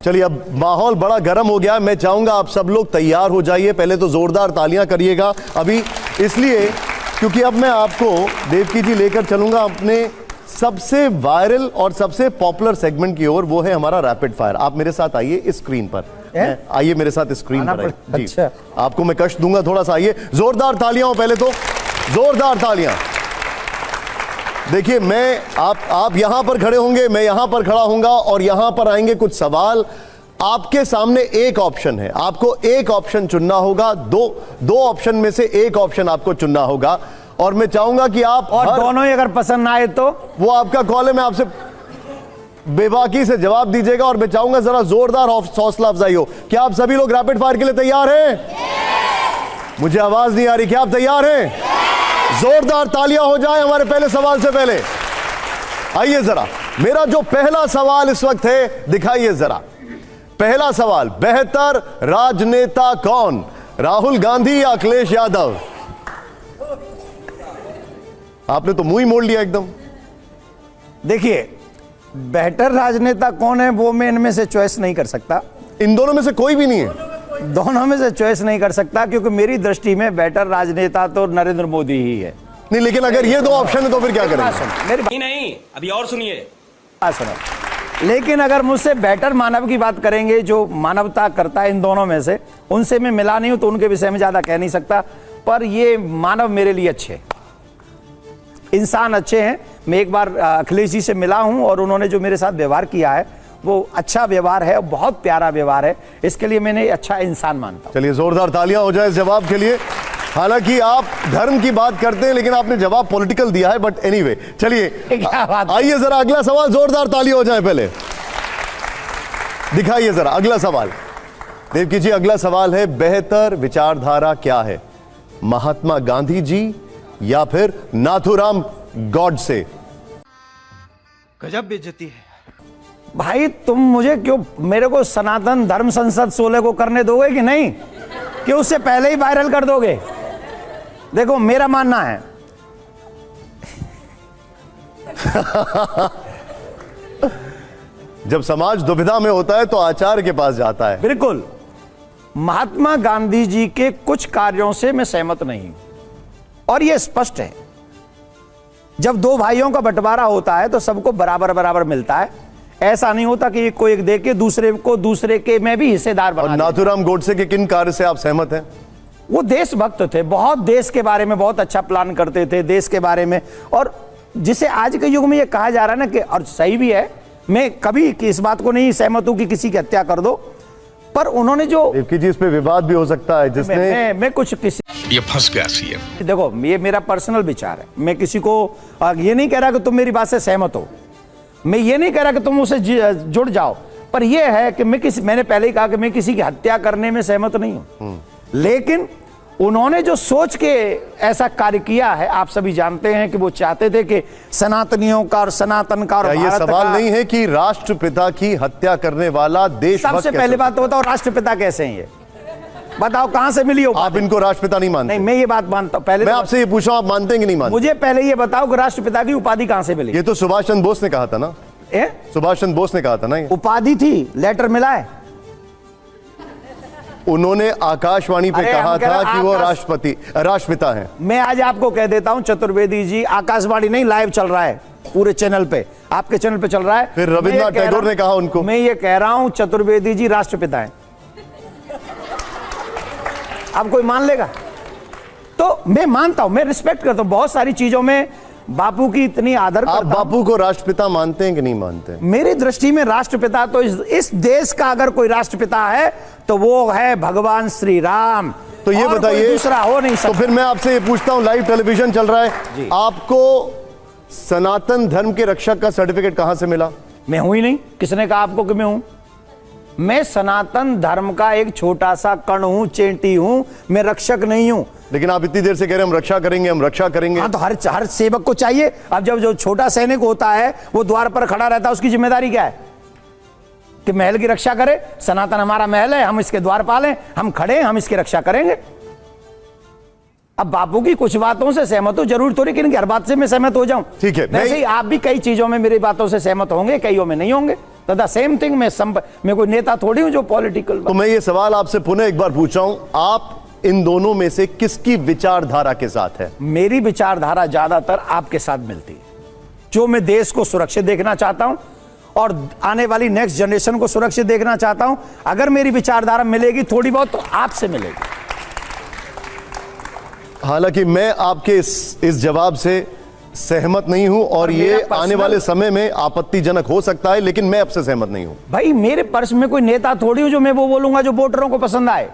चलिए अब माहौल बड़ा गर्म हो गया, मैं चाहूंगा आप सब लोग तैयार हो जाइए। पहले तो जोरदार तालियां करिएगा अभी, इसलिए क्योंकि अब मैं आपको देवकी जी लेकर चलूंगा अपने सबसे वायरल और सबसे पॉपुलर सेगमेंट की ओर, वो है हमारा रैपिड फायर। आप मेरे साथ आइए इस स्क्रीन पर, आइए मेरे साथ स्क्रीन पर जी। अच्छा। आपको मैं कष्ट दूंगा थोड़ा सा, आइए जोरदार तालियां हो पहले तो, जोरदार तालियां। देखिए मैं आप यहां पर खड़े होंगे, मैं यहां पर खड़ा होऊंगा और यहां पर आएंगे कुछ सवाल। आपके सामने एक ऑप्शन है, आपको एक ऑप्शन चुनना होगा, दो ऑप्शन में से एक ऑप्शन आपको चुनना होगा और मैं चाहूंगा कि आप और दोनों ही अगर पसंद ना आए तो वो आपका कॉल है, मैं आपसे बेबाकी से जवाब दीजिएगा और मैं चाहूंगा जरा जोरदार हौसला अफजाई हो। क्या आप सभी लोग रैपिड फायर के लिए तैयार हैं? मुझे आवाज नहीं आ रही, क्या आप तैयार हैं? जोरदार तालियां हो जाए हमारे पहले सवाल से पहले। आइए जरा, मेरा जो पहला सवाल इस वक्त है, दिखाइए जरा। पहला सवाल, बेहतर राजनेता कौन, राहुल गांधी या अखिलेश यादव? आपने तो मुंह ही मोड़ लिया एकदम। देखिए, बेहतर राजनेता कौन है वो मैं इनमें से चॉइस नहीं कर सकता। इन दोनों में से कोई भी नहीं है? दोनों में से चॉइस नहीं कर सकता क्योंकि मेरी दृष्टि में बेहतर राजनेता तो नरेंद्र मोदी ही है। नहीं, लेकिन अगर ये दो ऑप्शन है तो फिर क्या करेंगे? मेरी नहीं, अभी और सुनिए। सुनो, लेकिन अगर मुझसे बेहतर मानव की बात करेंगे, जो मानवता करता है इन दोनों में से, उनसे मैं मिला नहीं हूं तो उनके विषय में ज्यादा कह नहीं सकता। पर ये मानव मेरे लिए अच्छे, इंसान अच्छे हैं। मैं एक बार अखिलेश जी से मिला हूं और उन्होंने जो मेरे साथ व्यवहार किया है वो अच्छा व्यवहार है, बहुत प्यारा व्यवहार है, इसके लिए मैंने अच्छा इंसान मानता हूं। चलिए जोरदार तालियां हो जाए इस जवाब के लिए। हालांकि आप धर्म की बात करते हैं लेकिन आपने जवाब पॉलिटिकल दिया है, बट एनीवे चलिए आइए जरा अगला सवाल, जोरदार तालियां हो जाए पहले। दिखाइए जरा अगला सवाल। देवकी जी अगला सवाल है, बेहतर विचारधारा क्या है, महात्मा गांधी जी या फिर नाथूराम गॉडसे? गजब बेइज्जती है भाई, तुम मुझे क्यों, मेरे को सनातन धर्म संसद 16 को करने दोगे कि नहीं, कि उससे पहले ही वायरल कर दोगे? देखो मेरा मानना है जब समाज दुविधा में होता है तो आचार्य के पास जाता है। बिल्कुल, महात्मा गांधी जी के कुछ कार्यों से मैं सहमत नहीं और यह स्पष्ट है। जब दो भाइयों का बंटवारा होता है तो सबको बराबर बराबर मिलता है, ऐसा नहीं होता कि एक को एक दे के दूसरे को दूसरे के में भी हिस्सेदार बना। और नाथूराम गोडसे के किन कार्य से आप सहमत हैं? वो देशभक्त थे, बहुत देश के बारे में बहुत अच्छा प्लान करते थे, देश के बारे में। और जिसे आज के युग में ये कहा जा रहा है ना कि, और सही भी है, मैं कभी इस बात को नहीं सहमत हूं कि किसी की हत्या कर दो, पर उन्होंने जो देवकी जी इस पे विवाद भी हो सकता है, जिसने मैं कुछ किसी, ये फंस गया सीएम। देखो ये मेरा पर्सनल विचार है, मैं किसी को ये नहीं कह रहा कि तुम मेरी बात से सहमत हो, मैं ये नहीं कह रहा कि तुम उससे जुड़ जाओ, पर यह है कि मैंने पहले ही कहा कि मैं किसी की हत्या करने में सहमत नहीं हूं। लेकिन उन्होंने जो सोच के ऐसा कार्य किया है, आप सभी जानते हैं कि वो चाहते थे कि सनातनियों का और सनातन का और ये सवाल नहीं है कि राष्ट्रपिता की हत्या करने वाला देशभक्त? सबसे पहले बात तो बताओ राष्ट्रपिता कैसे हैं, ये बताओ कहां से मिली हो? आप इनको राष्ट्रपिता नहीं मानते? नहीं, मैं ये बात मानता हूं। पहले मैं आपसे ये पूछा, आप मानते हैं कि नहीं मानते? मुझे पहले ये बताओ कि राष्ट्रपिता की उपाधि कहां से मिली? ये तो सुभाष चंद्र बोस ने कहा था ना। सुभाष चंद्र बोस ने कहा था ना। उपाधि थी, लेटर मिला है? उन्होंने आकाशवाणी पे कहा था कि वो राष्ट्रपिता हैं। मैं आज आपको कह देता हूं चतुर्वेदी जी, आकाशवाणी नहीं, लाइव चल रहा है पूरे चैनल पे, आपके चैनल पे चल रहा है। फिर रविन्द्रनाथ टैगोर ने कहा उनको। मैं ये कह रहा हूं चतुर्वेदी जी राष्ट्रपिता हैं। अब कोई मान लेगा? तो मैं मानता हूं, मैं रिस्पेक्ट करता हूं, बहुत सारी चीजों में बापू की इतनी आदर करता हूं। आप बापू को राष्ट्रपिता मानते हैं कि नहीं मानते? मेरी दृष्टि में राष्ट्रपिता तो इस देश का अगर कोई राष्ट्रपिता है तो वो है भगवान श्री राम। तो ये बताइए, दूसरा हो नहीं सकता। तो फिर मैं आपसे ये पूछता हूं, लाइव टेलीविजन चल रहा है, आपको सनातन धर्म के रक्षक का सर्टिफिकेट कहां से मिला? मैं हूं ही नहीं, किसने कहा आपको कि मैं हूं? मैं सनातन धर्म का एक छोटा सा कण हूं, चेंटी हूं, मैं रक्षक नहीं हूं। लेकिन आप इतनी देर से कह रहे हैं हम रक्षा करेंगे, हम रक्षा करेंगे। हाँ, तो हर सेवक को चाहिए। अब जब जो छोटा सैनिक होता है वो द्वार पर खड़ा रहता है, उसकी जिम्मेदारी क्या है? कि महल की रक्षा करे। सनातन हमारा महल है, हम इसके द्वार पालें, हम खड़े हैं, हम इसकी रक्षा करेंगे। अब बापू की कुछ बातों से सहमत हो, जरूर थोड़ी कि हर बात से मैं सहमत हो जाऊं। ठीक है, वैसे ही आप भी कई चीजों में मेरी बातों से सहमत होंगे, कईयों में नहीं होंगे। तो द सेम थिंग, मैं कोई नेता थोड़ी हूं जो पॉलिटिकल। तो मैं ये सवाल आपसे पुनः एक बार पूछ रहा हूं, आप इन दोनों में से किसकी विचारधारा के साथ है? मेरी विचारधारा ज्यादातर आपके साथ मिलती है। जो मैं देश को सुरक्षित देखना चाहता हूं और आने वाली नेक्स्ट जनरेशन को सुरक्षित देखना चाहता हूं, अगर मेरी विचारधारा मिलेगी थोड़ी बहुत तो आपसे मिलेगी। हालांकि मैं आपके इस जवाब से सहमत नहीं हूं और ये आने वाले समय में आपत्तिजनक हो सकता है, लेकिन मैं आपसे सहमत नहीं हूं। भाई मेरे पर्स में कोई नेता थोड़ी हूं जो मैं वो बोलूंगा जो वोटरों को पसंद आए।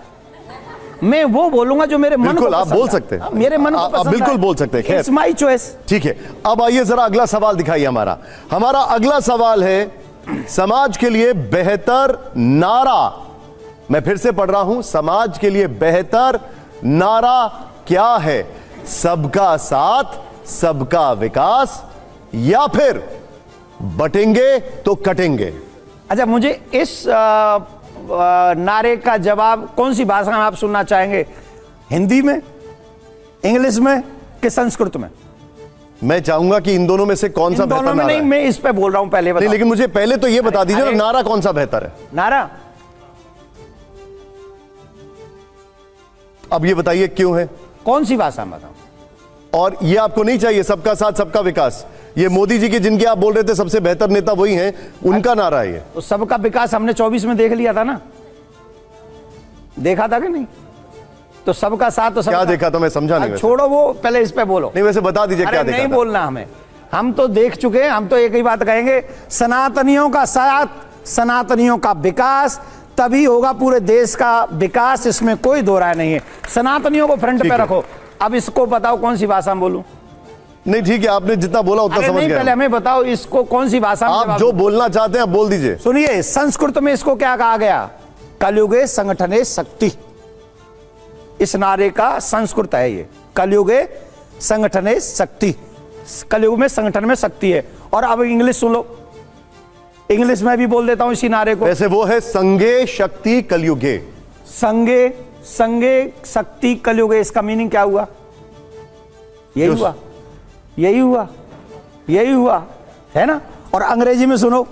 मैं वो बोलूंगा जो मेरे मन को बिल्कुल, आप पसंद बोल आए। सकते हैं, मेरे मन को आप पसंद बिल्कुल आए। बोल सकते हैं। खैर, इट्स माय चॉइस। ठीक है, अब आइए जरा अगला सवाल दिखाइए। हमारा अगला सवाल है, समाज के लिए बेहतर नारा, मैं फिर से पढ़ रहा हूं, समाज के लिए बेहतर नारा क्या है? सबका साथ, सबका विकास, या फिर बटेंगे तो कटेंगे? अच्छा, मुझे इस नारे का जवाब कौन सी भाषा में आप सुनना चाहेंगे? हिंदी में, इंग्लिश में कि संस्कृत में? मैं चाहूंगा कि इन दोनों में से कौन सा बेहतर नारा नहीं, है? मैं इस पे बोल रहा हूं, पहले बताओ। नहीं, लेकिन मुझे पहले तो ये बता दीजिए ना, नारा कौन सा बेहतर है? नारा अब ये बताइए क्यों है? कौन सी भाषा में बताऊं? और ये आपको नहीं चाहिए सबका साथ सबका विकास? ये मोदी जी के, जिनके आप बोल रहे थे सबसे बेहतर नेता वही हैं, उनका नारा है ये। तो सबका विकास हमने 24 में देख लिया था ना, देखा था कि नहीं? तो सबका साथ तो सबका, क्या देखा था? मैं समझा नहीं। छोड़ो वो, पहले इस पे बोलो। नहीं, वैसे बता दीजिए क्या देखा नहीं था? बोलना हमें, हम तो देख चुके हैं। हम तो एक ही बात कहेंगे, सनातनियों का साथ, सनातनियों का विकास, तभी होगा पूरे देश का विकास, इसमें कोई दो राय नहीं है। सनातनियों को फ्रंट पे रखो। अब इसको बताओ कौन सी भाषा में बोलूं? नहीं, ठीक है, आपने जितना बोला उतना समझ गया। पहले हमें बताओ इसको कौन सी भाषा में आप जो बोलना चाहते हैं आप बोल दीजिए। सुनिए, संस्कृत में इसको क्या कहा गया? कलयुगे संगठने शक्ति। इस नारे का संस्कृत है ये, कलयुगे संगठने शक्ति। कलयुग में संगठन में शक्ति है। और अब इंग्लिश सुन लो, इंग्लिश में भी बोल देता हूं इसी नारे को। वैसे वो है संगे शक्ति कलयुगे। संगे, संगे शक्ति कलयुगे, इसका मीनिंग क्या हुआ? यही हुआ, यही हुआ, यही हुआ, है ना? और अंग्रेजी में सुनो,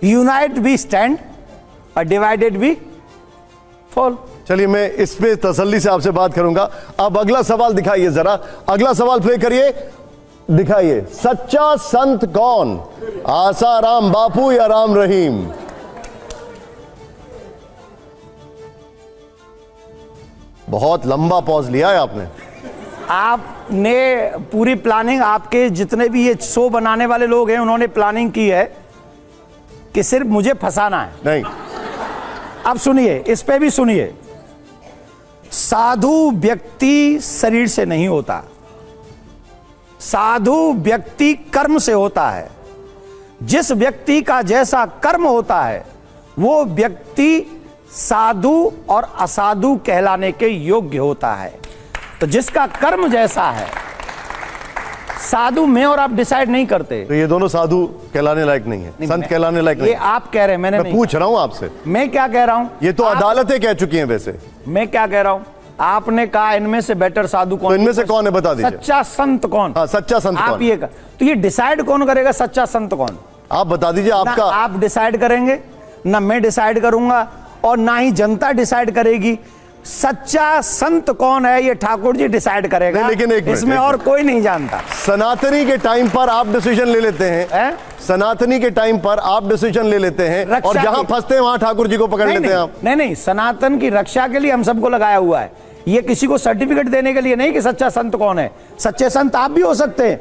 यूनाइट वी स्टैंड और डिवाइडेड वी फॉल। चलिए, मैं इस पे तसल्ली से आपसे बात करूंगा। अब अगला सवाल दिखाइए जरा, अगला सवाल प्ले करिए, दिखाइए। सच्चा संत कौन? आसाराम बापू या राम रहीम? बहुत लंबा पॉज लिया है आपने। आपने पूरी प्लानिंग, आपके जितने भी ये शो बनाने वाले लोग हैं उन्होंने प्लानिंग की है कि सिर्फ मुझे फंसाना है। नहीं, अब सुनिए, इस पे भी सुनिए। साधु व्यक्ति शरीर से नहीं होता, साधु व्यक्ति कर्म से होता है। जिस व्यक्ति का जैसा कर्म होता है वो व्यक्ति साधु और असाधु कहलाने के योग्य होता है। तो जिसका कर्म जैसा है, साधु मैं और आप डिसाइड नहीं करते। तो ये दोनों साधु कहलाने लायक नहीं है, संत कहलाने लायक नहीं ये आप कह रहे हैं, मैंने मैं पूछ रहा हूं आपसे। मैं क्या कह रहा हूं? ये तो अदालतें कह चुकी हैं। वैसे मैं क्या कह रहा हूं? आपने कहा इनमें से बेटर साधु कौन? तो इनमें से कौन है, बता दीजिए। सच्चा संत कौन? हाँ, सच्चा संत आप कौन? ये कर, तो ये डिसाइड कौन करेगा सच्चा संत कौन? आप बता दीजिए। ना आपका आप डिसाइड करेंगे, ना मैं डिसाइड करूंगा, और ना ही जनता डिसाइड करेगी। सच्चा संत कौन है ये ठाकुर जी डिसाइड करेगा। नहीं, लेकिन एक मिनट, इसमें एक और मिनट। कोई नहीं जानता। सनातनी के टाइम पर आप डिसीजन ले लेते हैं, सनातनी के टाइम पर आप डिसीजन ले लेते हैं, और जहां फंसते हैं वहां ठाकुर जी को पकड़ लेते हैं आप। नहीं, सनातन की रक्षा के लिए हम सबको लगाया हुआ है। ये किसी को सर्टिफिकेट देने के लिए नहीं कि सच्चा संत कौन है। सच्चे संत आप भी हो सकते हैं,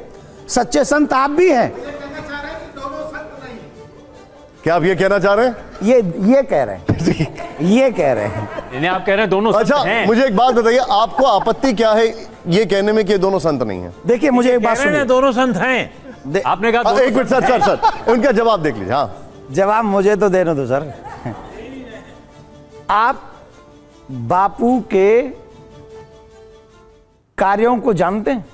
सच्चे संत आप भी हैं। क्या आप ये कहना चाह रहे हैं? ये कह रहे हैं, ये कह रहे हैं। नहीं, आप कह रहे हैं दोनों संत अच्छा, हैं। मुझे एक बात बताइए, आपको आपत्ति क्या है ये कहने में कि ये दोनों संत नहीं है? देखिए, मुझे एक बात कह रहे हैं सुनिए। दोनों संत हैं। आपने कहा एक मिनट सर, उनका जवाब देख लीजिए। हाँ, जवाब मुझे तो देने दो सर। आप बापू के कार्यों को जानते हैं?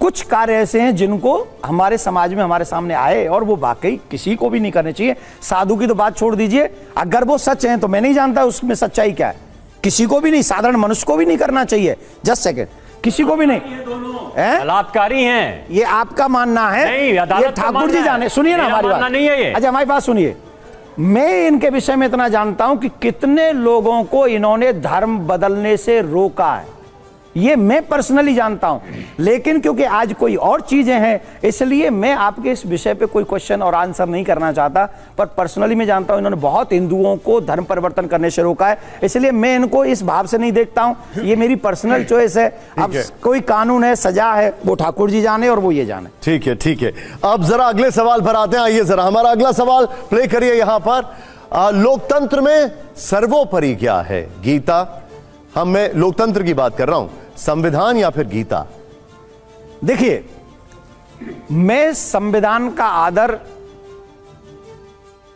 कुछ कार्य ऐसे हैं जिनको हमारे समाज में हमारे सामने आए और वो वाकई किसी को भी नहीं करने चाहिए। साधु की तो बात छोड़ दीजिए, अगर वो सच हैं तो मैं नहीं जानता उसमें सच्चाई क्या है। किसी को भी नहीं, साधारण मनुष्य को भी नहीं करना चाहिए। जस्ट सेकेंड, किसी को भी नहीं है। बलात्कारी हैं। ये आपका मानना है। नहीं, अदालत ये का ठाकुर मानना जी है। जाने, सुनिए ना मेरा हमारी मानना बात। नहीं है ये। अच्छा हमारी बात सुनिए। मैं इनके विषय में इतना जानता हूं कि कितने लोगों को इन्होंने धर्म बदलने से रोका है, ये मैं पर्सनली जानता हूं। लेकिन क्योंकि आज कोई और चीजें हैं, इसलिए मैं आपके इस विषय पे कोई क्वेश्चन और आंसर नहीं करना चाहता। पर पर्सनली मैं जानता हूं इन्होंने बहुत हिंदुओं को धर्म परिवर्तन करने से रोका है, इसलिए मैं इनको इस भाव से नहीं देखता हूं। ये मेरी पर्सनल चॉइस है। अब कोई कानून है, सजा है, वो ठाकुर जी जाने और वो ये जाने। ठीक है, ठीक है। अब जरा अगले सवाल पर आते हैं। आइए जरा हमारा अगला सवाल प्ले करिए यहां पर। लोकतंत्र में सर्वोपरि क्या है? गीता, मैं लोकतंत्र की बात कर रहा हूं, संविधान या फिर गीता? देखिए, मैं संविधान का आदर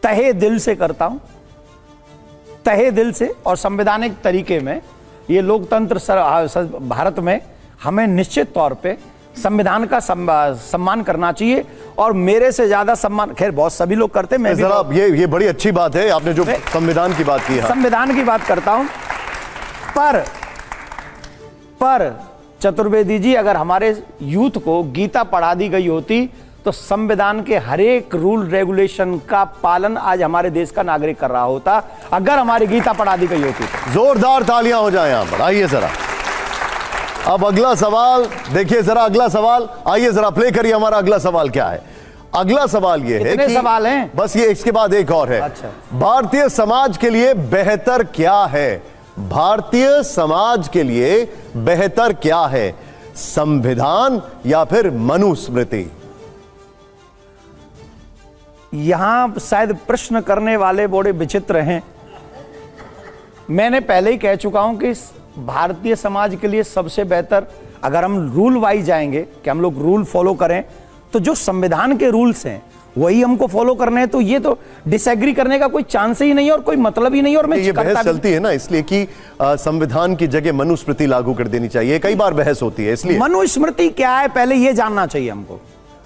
तहे दिल से करता हूं, तहे दिल से। और संवैधानिक तरीके में ये लोकतंत्र भारत में हमें निश्चित तौर पे संविधान का सम्मान करना चाहिए। और मेरे से ज्यादा सम्मान खैर बहुत सभी लोग करते हैं, मैं भी जरा ये बड़ी अच्छी बात है आपने जो संविधान की बात की। संविधान की बात करता हूं। पर चतुर्वेदी जी, अगर हमारे यूथ को गीता पढ़ा दी गई होती तो संविधान के हर एक रूल रेगुलेशन का पालन आज हमारे देश का नागरिक कर रहा होता, अगर हमारी गीता पढ़ा दी गई होती तो। जोरदार तालियां हो जाए यहां पर। आइए जरा अब अगला सवाल देखिए, जरा अगला सवाल आइए जरा प्ले करिए। हमारा अगला सवाल क्या है? अगला सवाल ये है कि सवाल हैं? बस ये, इसके बाद एक और है। अच्छा। भारतीय समाज के लिए बेहतर क्या है? भारतीय समाज के लिए बेहतर क्या है? संविधान या फिर मनुस्मृति? यहां शायद प्रश्न करने वाले बड़े विचित्र हैं। मैंने पहले ही कह चुका हूं कि भारतीय समाज के लिए सबसे बेहतर, अगर हम रूल वाइज जाएंगे कि हम लोग रूल फॉलो करें, तो जो संविधान के रूल्स हैं वही हमको फॉलो करने हैं। तो ये तो डिसएग्री करने का कोई चांस ही नहीं है और कोई मतलब ही नहीं है। और मैं ये बहस चलती है ना इसलिए कि संविधान की जगह मनुस्मृति लागू कर देनी चाहिए, कई बार बहस होती है इसलिए। मनुस्मृति क्या है पहले ये जानना चाहिए हमको।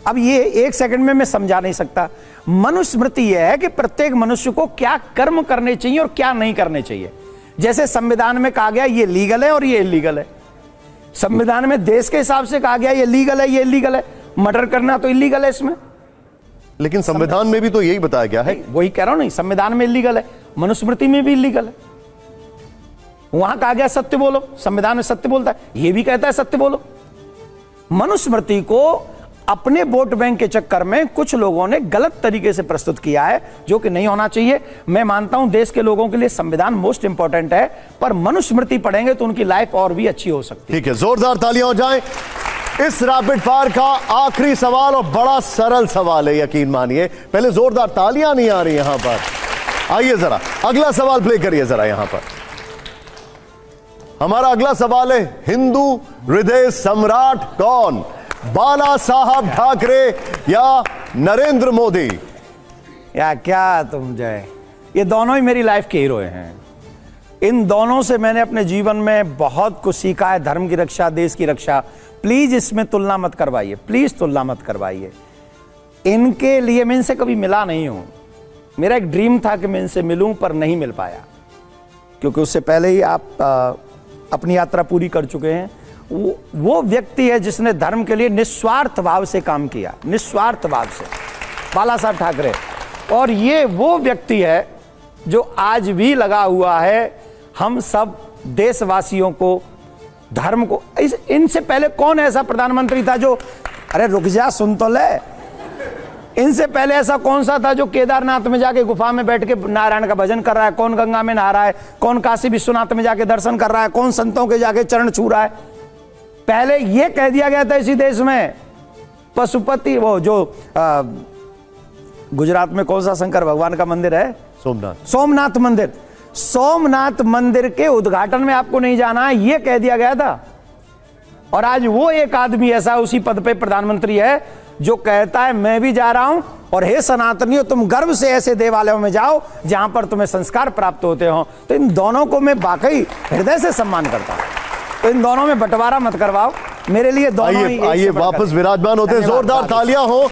अब ये एक सेकंड में मैं समझा नहीं सकता। मनुस्मृति यह है कि प्रत्येक मनुष्य को क्या कर्म करने चाहिए और क्या नहीं करने चाहिए। जैसे संविधान में कहा गया ये लीगल है और ये इलीगल है, संविधान में देश के हिसाब से कहा गया ये लीगल है ये इलीगल है। मर्डर करना तो इलीगल है इसमें, लेकिन संविधान में भी तो यही बताया गया है। वही कह रहा हूं, नहीं संविधान में इलीगल है, मनुस्मृति में भी इलीगल है। वहां कहा गया सत्य बोलो, संविधान में सत्य बोलता है, ये भी कहता है सत्य बोलो। मनुस्मृति को अपने वोट बैंक के चक्कर में कुछ लोगों ने गलत तरीके से प्रस्तुत किया है, जो कि नहीं होना चाहिए। मैं मानता हूं देश के लोगों के लिए संविधान मोस्ट इंपॉर्टेंट है, पर मनुस्मृति पढ़ेंगे तो उनकी लाइफ और भी अच्छी हो सकती है। ठीक है, जोरदार तालियां हो जाएं। इस रैपिड फायर का आखिरी सवाल और बड़ा सरल सवाल है, यकीन मानिए। पहले जोरदार तालियां नहीं आ रही यहां पर। आइए जरा अगला सवाल प्ले करिए जरा यहां पर। हमारा अगला सवाल है, हिंदू हृदय सम्राट कौन? बाला साहब ठाकरे या नरेंद्र मोदी? या क्या तुम जय, ये दोनों ही मेरी लाइफ के हीरो हैं। इन दोनों से मैंने अपने जीवन में बहुत कुछ सीखा है, धर्म की रक्षा, देश की रक्षा। प्लीज इसमें तुलना मत करवाइए, प्लीज तुलना मत करवाइए। इनके लिए मैं इनसे कभी मिला नहीं हूं। मेरा एक ड्रीम था कि मैं इनसे मिलूं, पर नहीं मिल पाया, क्योंकि उससे पहले ही आप अपनी यात्रा पूरी कर चुके हैं। वो व्यक्ति है जिसने धर्म के लिए निस्वार्थ भाव से काम किया, निस्वार्थ भाव से, बाला साहब ठाकरे। और ये वो व्यक्ति है जो आज भी लगा हुआ है हम सब देशवासियों को, धर्म को। इनसे पहले कौन ऐसा प्रधानमंत्री था जो, अरे रुक जा सुन तो ले, इनसे पहले ऐसा कौन सा था जो केदारनाथ में जाके गुफा में बैठ के नारायण का भजन कर रहा है? कौन गंगा में नहा रहा है? कौन काशी विश्वनाथ में जाके दर्शन कर रहा है? कौन संतों के जाके चरण छू रहा है? पहले यह कह दिया गया था इसी देश में, पशुपति, वो जो गुजरात में कौन सा शंकर भगवान का मंदिर है? सोमनाथ मंदिर। सोमनाथ मंदिर के उद्घाटन में आपको नहीं जाना है, यह कह दिया गया था। और आज वो एक आदमी ऐसा उसी पद पे प्रधानमंत्री है जो कहता है मैं भी जा रहा हूं, और हे सनातनियों तुम गर्व से ऐसे देवालयों में जाओ जहां पर तुम्हें संस्कार प्राप्त होते हो। तो इन दोनों को मैं वाकई हृदय से सम्मान करता हूं। तो इन दोनों में बंटवारा मत करवाओ, मेरे लिए दोनों ही। आइए वापस विराजमान होते हैं, जोरदार तालियां हो।